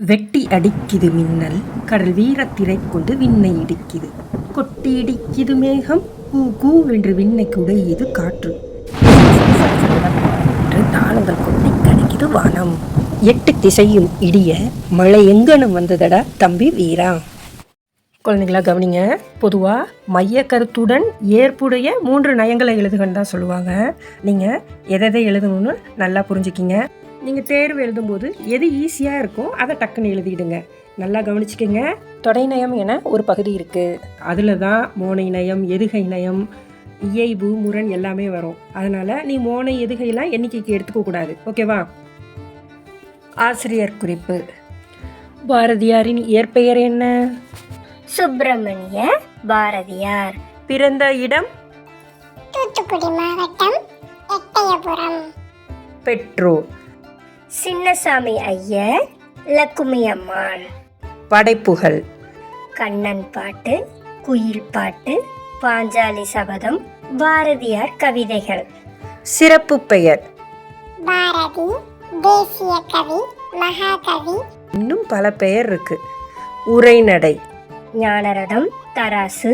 வெட்டி அடிக்குது மின்னல், கடல் வீரத்திரை கொண்டு விண்ணை இடிக்குது. கொட்டி இடிக்குது மேகம், கூ கூ என்று விண்ணை குடையுது காற்று. என்று தாளங்கள் கொட்டி கணிக்குது வானம். 8 திசையும் இடிய மழை எங்கனும் வந்ததடா தம்பி வீரா. குழந்தைங்களா கவனிங்க. பொதுவாக மைய கருத்துடன் ஏற்புடைய 3 நயங்களை எழுதுகன்னு தான் சொல்லுவாங்க. நீங்கள் எதை எழுதணும்னு நல்லா புரிஞ்சுக்கிங்க. நீங்கள் தேர்வு எழுதும்போது எது ஈஸியாக இருக்கோ அதை டக்குன்னு எழுதிடுங்க. நல்லா கவனிச்சுக்கிங்க. தொடை நயம் என ஒரு பகுதி இருக்குது. அதில் தான் மோனை நயம், எதுகை நயம், இயைபு, முரண் எல்லாமே வரும். அதனால் நீ மோனை எதுகையெல்லாம் எண்ணிக்கைக்கு எடுத்துக்கக்கூடாது. ஓகேவா? ஆசிரியர் குறிப்பு. பாரதியாரின் இயற்பெயர் என்ன? சுப்பிரமணிய பாரதியார். பிறந்த இடம்? தூத்துக்குடி மாவட்டம், எட்டயபுரம். பெற்றோர்? சின்னசாமி ஐயர், லக்குமி அம்மாள். படைப்புகள்? கண்ணன் பாட்டு, குயில் பாட்டு, பாஞ்சாலி சபதம், பாரதியார் கவிதைகள். சிறப்பு பெயர்? பாரதி, தேசிய கவி, மகாகவி. இன்னும் பல பெயர் இருக்கு. உரைநடை? ஞானரதம், தராசு,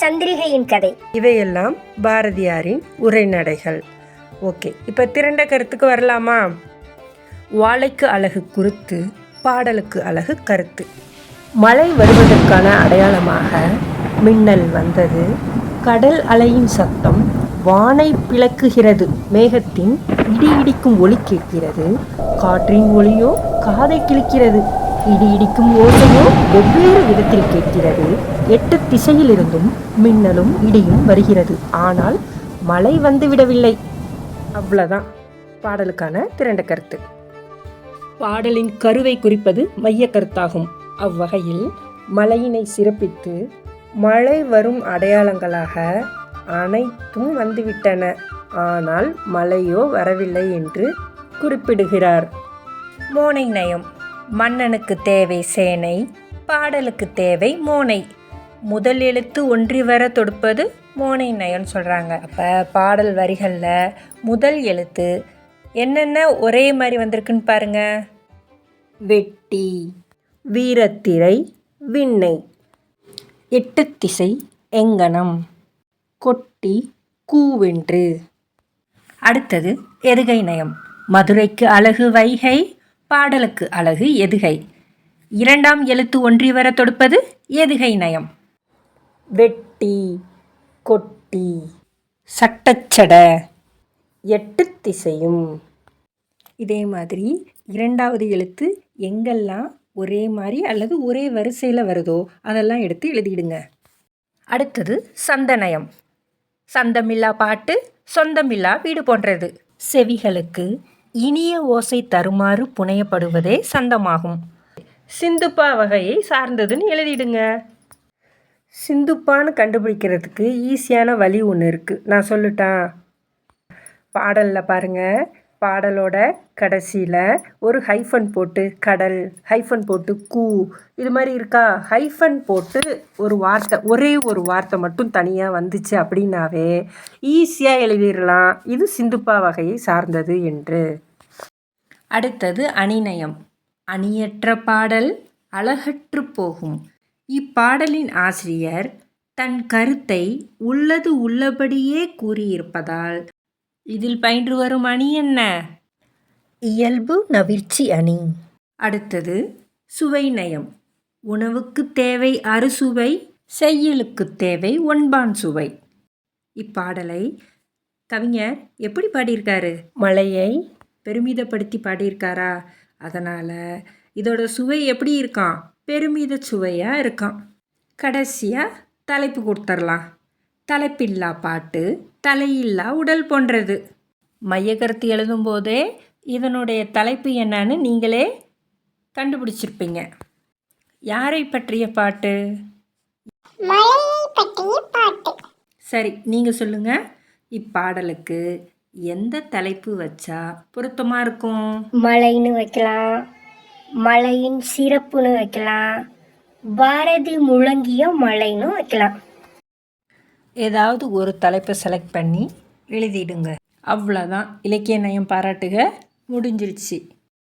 சந்திரிகையின் கதை. இவையெல்லாம் பாரதியாரின் உரைநடைகள். ஓகே, இப்போ திரண்ட கருத்துக்கு வரலாமா? வாழைக்கு அழகு குருத்து, பாடலுக்கு அழகு கருத்து. மழை வருவதற்கான அடையாளமாக மின்னல் வந்தது. கடல் அலையின் சத்தம் வானை பிளக்குகிறது. மேகத்தின் இடி இடிக்கும் ஒலி கேட்கிறது. காற்றின் ஒலியோ காதை கிழிக்கிறது. இடி இடிக்கும் ஓசையோ வெவ்வேறு விதத்தில் கேட்கிறது. 8 திசையிலிருந்தும் மின்னலும் இடியும் வருகிறது. ஆனால் மழை வந்துவிடவில்லை. அவ்வளோதான் பாடலுக்கான திரண்ட கருத்து. பாடலின் கருவை குறிப்பது மைய கருத்தாகும். அவ்வகையில் மழையினை சிறப்பித்து மழை வரும் அடையாளங்களாக அனைத்தும் வந்துவிட்டன, ஆனால் மழையோ வரவில்லை என்று குறிப்பிடுகிறார். மோனை நயம். மன்னனுக்கு தேவை சேனை, பாடலுக்கு தேவை மோனை. முதல் எழுத்து ஒன்றி வர தொடுப்பது மோனை நயம்னு சொல்கிறாங்க. அப்போ பாடல் வரிகளில் முதல் எழுத்து என்னென்ன ஒரே மாதிரி வந்திருக்குன்னு பாருங்க. வெட்டி, வீரத்திரை, விண்ணை. 8 திசை, எங்கனம், கொட்டி, கூவென்று. அடுத்தது எதுகை நயம். மதுரைக்கு அழகு வைகை, பாடலுக்கு அழகு எதுகை. 2ஆம் எழுத்து ஒன்றி வர தொடுப்பது எதுகை நயம். வெட்டி, கொட்டி, சட்டச்சட, 8 திசையும். இதே மாதிரி 2வது எழுத்து எங்கெல்லாம் ஒரே மாதிரி அல்லது ஒரே வரிசையில் வருதோ அதெல்லாம் எடுத்து எழுதிடுங்க. அடுத்தது சந்தநயம். சந்தமில்லா பாட்டு, சொந்தமில்லா வீடு போன்றது. செவிகளுக்கு இனிய ஓசை தருமாறு புனையப்படுவதே சந்தமாகும். சிந்துப்பா வகையை சார்ந்ததுன்னு எழுதிடுங்க. சிந்துப்பான்னு கண்டுபிடிக்கிறதுக்கு ஈஸியான வழி ஒன்று இருக்குது. நான் சொல்லட்டா? பாடலில் பாருங்கள். பாடலோட கடைசியில் ஒரு ஹைஃபன் போட்டு கடல், ஹைஃபன் போட்டு கூ, இது மாதிரி இருக்கா? ஹைஃபன் போட்டு ஒரு வார்த்தை, ஒரே ஒரு வார்த்தை மட்டும் தனியாக வந்துச்சு அப்படின்னாவே ஈஸியாக எழுதிடலாம் இது சிந்துப்பா வகையை சார்ந்தது என்று. அடுத்தது அணிநயம். அணியற்ற பாடல் அழகற்று போகும். இப்பாடலின் ஆசிரியர் தன் கருத்தை உள்ளது உள்ளபடியே கூறியிருப்பதால் இதில் பயின்று வரும் அணி என்ன? இயல்பு நவிர்ச்சி அணி. அடுத்தது சுவை நயம். உணவுக்கு தேவை அறுசுவை, செய்யுளுக்கு தேவை ஒன்பான் சுவை. இப்பாடலை கவிஞர் எப்படி பாடியிருக்காரு? மழையை பெருமிதப்படுத்தி பாடியிருக்காரா? அதனால் இதோட சுவை எப்படி இருக்கான்? பெருமித சுவையாக இருக்கான். கடைசியாக தலைப்பு கொடுத்துடலாம். தலைப்பில்லா பாட்டு, தலையில்லா உடல் போன்றது. மையக்கருத்து எழுதும்போதே இதனுடைய தலைப்பு என்னன்னு நீங்களே கண்டுபிடிச்சிருப்பீங்க. யாரை பற்றிய பாட்டு? மழையை பற்றிய பாட்டு. சரி, நீங்கள் சொல்லுங்கள். இப்பாடலுக்கு எந்த தலைப்பு வச்சா பொருத்தமாக இருக்கும்? மழைன்னு வைக்கலாம், மழையின் சிறப்புன்னு வைக்கலாம், பாரதி முழங்கிய மழைன்னு வைக்கலாம். ஏதாவது ஒரு தலைப்பை செலக்ட் பண்ணி எழுதிடுங்க. அவ்வளோதான். இலக்கிய நயம் பாராட்டுக முடிஞ்சிருச்சு.